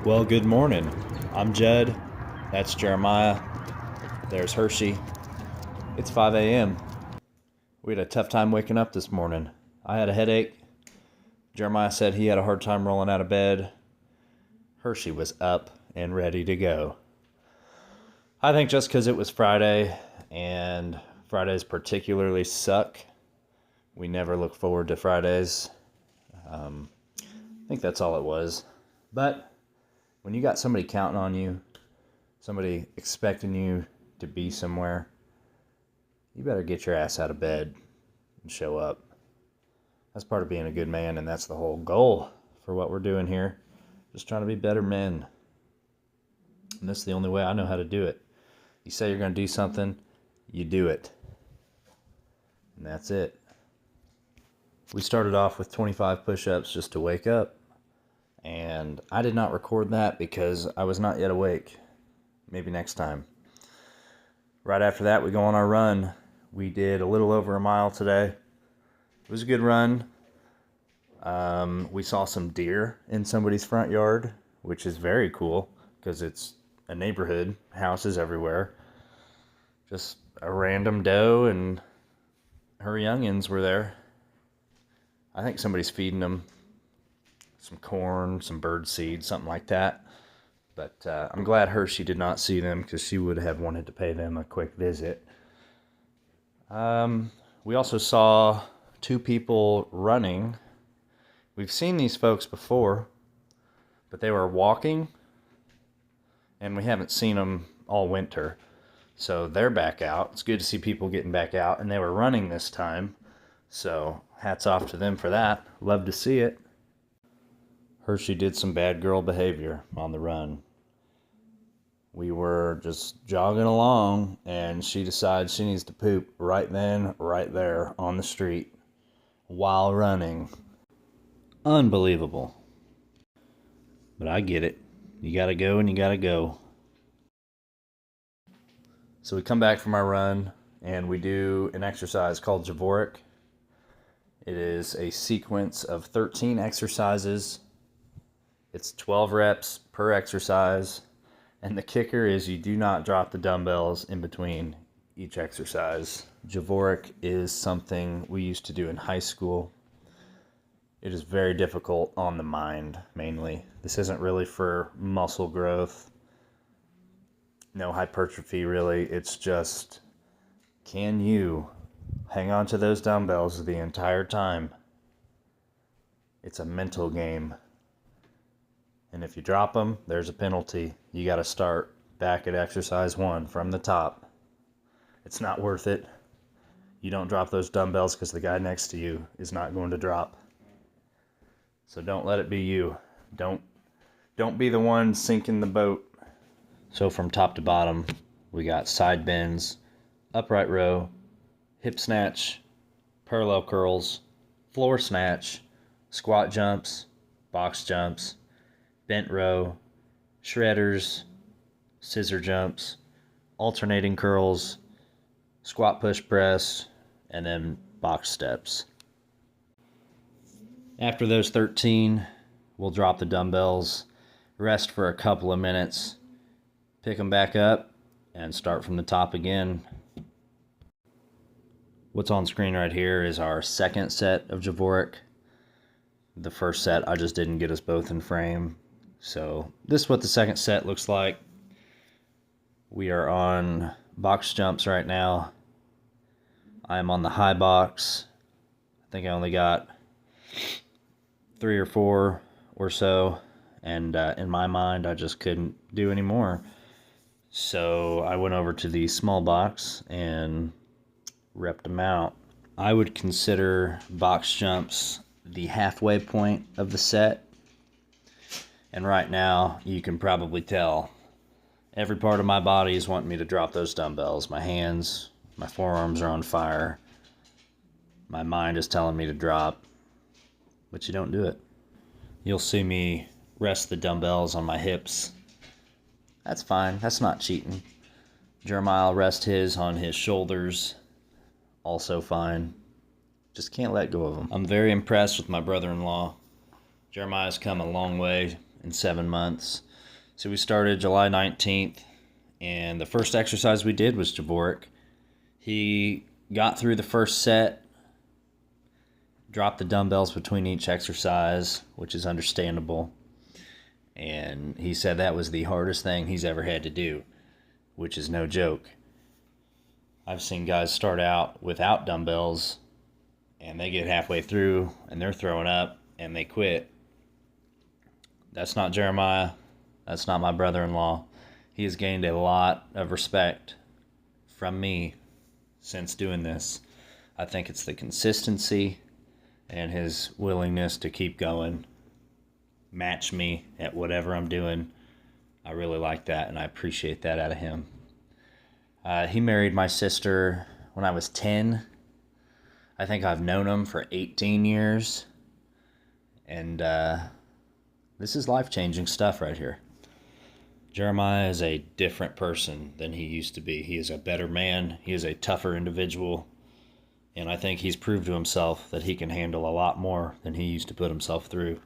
Well, good morning. I'm Judd. That's Jeremiah. There's Hershey. It's 5 a.m. We had a tough time waking up this morning. I had a headache. Jeremiah said he had a hard time rolling out of bed. Hershey was up and ready to go. I think just because it was Friday, and Fridays particularly suck. We never look forward to Fridays. I think that's all it was. But when you got somebody counting on you, somebody expecting you to be somewhere, you better get your ass out of bed and show up. That's part of being a good man, and that's the whole goal for what we're doing here. Just trying to be better men. And that's the only way I know how to do it. You say you're going to do something, you do it. And that's it. We started off with 25 push-ups just to wake up. And I did not record that because I was not yet awake. Maybe next time. Right after that, we go on our run. We did a little over a mile today. It was a good run. We saw some deer in somebody's front yard, which is very cool because it's a neighborhood, houses everywhere. Just a random doe and her youngins were there. I think somebody's feeding them some corn, some bird seed, something like that. But I'm glad Hershey did not see them because she would have wanted to pay them a quick visit. We also saw two people running. We've seen these folks before, but they were walking, and we haven't seen them all winter. So they're back out. It's good to see people getting back out, and they were running this time. So hats off to them for that. Love to see it. Hershey did some bad girl behavior on the run. We were just jogging along, and she decides she needs to poop right then, right there on the street while running. Unbelievable. But I get it. You gotta go and you gotta go. So we come back from our run, and we do an exercise called Javorek. It is a sequence of 13 exercises. It's 12 reps per exercise, and the kicker is you do not drop the dumbbells in between each exercise. Javorek is something we used to do in high school. It is very difficult on the mind, mainly. This isn't really for muscle growth, no hypertrophy really. It's just, can you hang on to those dumbbells the entire time? It's a mental game. And if you drop them, there's a penalty. You got to start back at exercise 1 from the top. It's not worth it. You don't drop those dumbbells because the guy next to you is not going to drop. So don't let it be you. Don't be the one sinking the boat. So from top to bottom, we got side bends, upright row, hip snatch, parallel curls, floor snatch, squat jumps, box jumps, bent row, shredders, scissor jumps, alternating curls, squat push press, and then box steps. After those 13, we'll drop the dumbbells, rest for a couple of minutes, pick them back up, and start from the top again. What's on screen right here is our second set of Javorek. The first set, I just didn't get us both in frame. So this is what the second set looks like. We are on box jumps right now. I am on the high box. I think I only got 3 or 4 or so. And in my mind, I just couldn't do any more. So I went over to the small box and repped them out. I would consider box jumps the halfway point of the set. And right now, you can probably tell every part of my body is wanting me to drop those dumbbells. My hands, my forearms are on fire. My mind is telling me to drop, but you don't do it. You'll see me rest the dumbbells on my hips. That's fine. That's not cheating. Jeremiah will rest his on his shoulders. Also fine. Just can't let go of them. I'm very impressed with my brother-in-law. Jeremiah's come a long way in 7 months. So we started July 19th, and the first exercise we did was Javorek. He got through the first set, dropped the dumbbells between each exercise, which is understandable. And he said that was the hardest thing he's ever had to do, which is no joke. I've seen guys start out without dumbbells, and they get halfway through, and they're throwing up, and they quit. That's not Jeremiah. That's not my brother-in-law. He has gained a lot of respect from me since doing this. I think it's the consistency and his willingness to keep going, match me at whatever I'm doing. I really like that, and I appreciate that out of him. He married my sister when I was 10. I think I've known him for 18 years. And this is life-changing stuff right here. Jeremiah is a different person than he used to be. He is a better man. He is a tougher individual. And I think he's proved to himself that he can handle a lot more than he used to put himself through.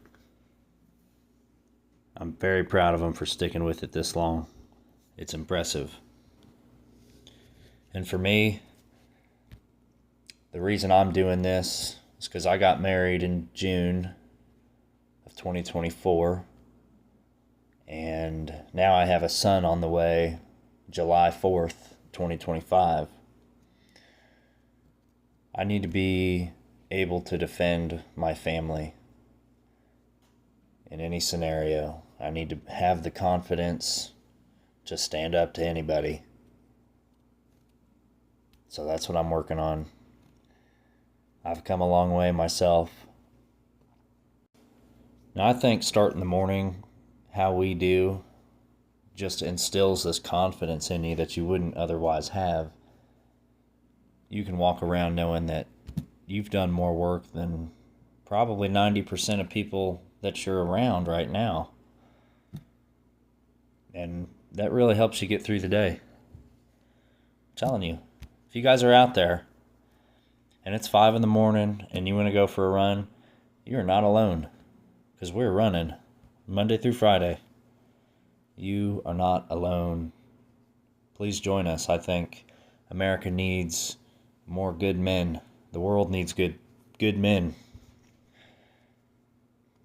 I'm very proud of him for sticking with it this long. It's impressive. And for me, the reason I'm doing this is because I got married in June of 2024. And now I have a son on the way, July 4th, 2025. I need to be able to defend my family in any scenario. I need to have the confidence to stand up to anybody. So that's what I'm working on. I've come a long way myself. Now I think starting the morning how we do just instills this confidence in you that you wouldn't otherwise have. You can walk around knowing that you've done more work than probably 90% of people that you're around right now. And that really helps you get through the day. I'm telling you, if you guys are out there and it's 5 a.m. and you want to go for a run, you're not alone, because we're running Monday through Friday. You are not alone. Please join us. I think America needs more good men. The world needs good men.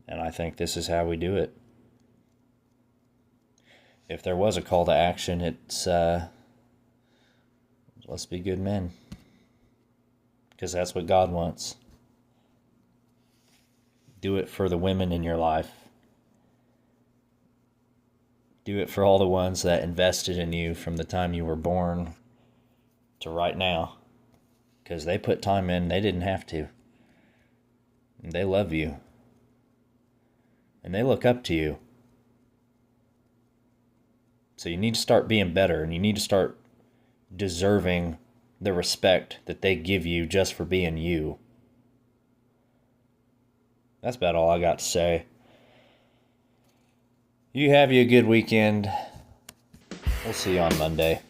And I think this is how we do it. If there was a call to action, it's let's be good men. Because that's what God wants. Do it for the women in your life. Do it for all the ones that invested in you from the time you were born to right now. Because they put time in, they didn't have to. And they love you. And they look up to you. So you need to start being better, and you need to start deserving the respect that they give you just for being you. That's about all I got to say. You have you a good weekend. We'll see you on Monday.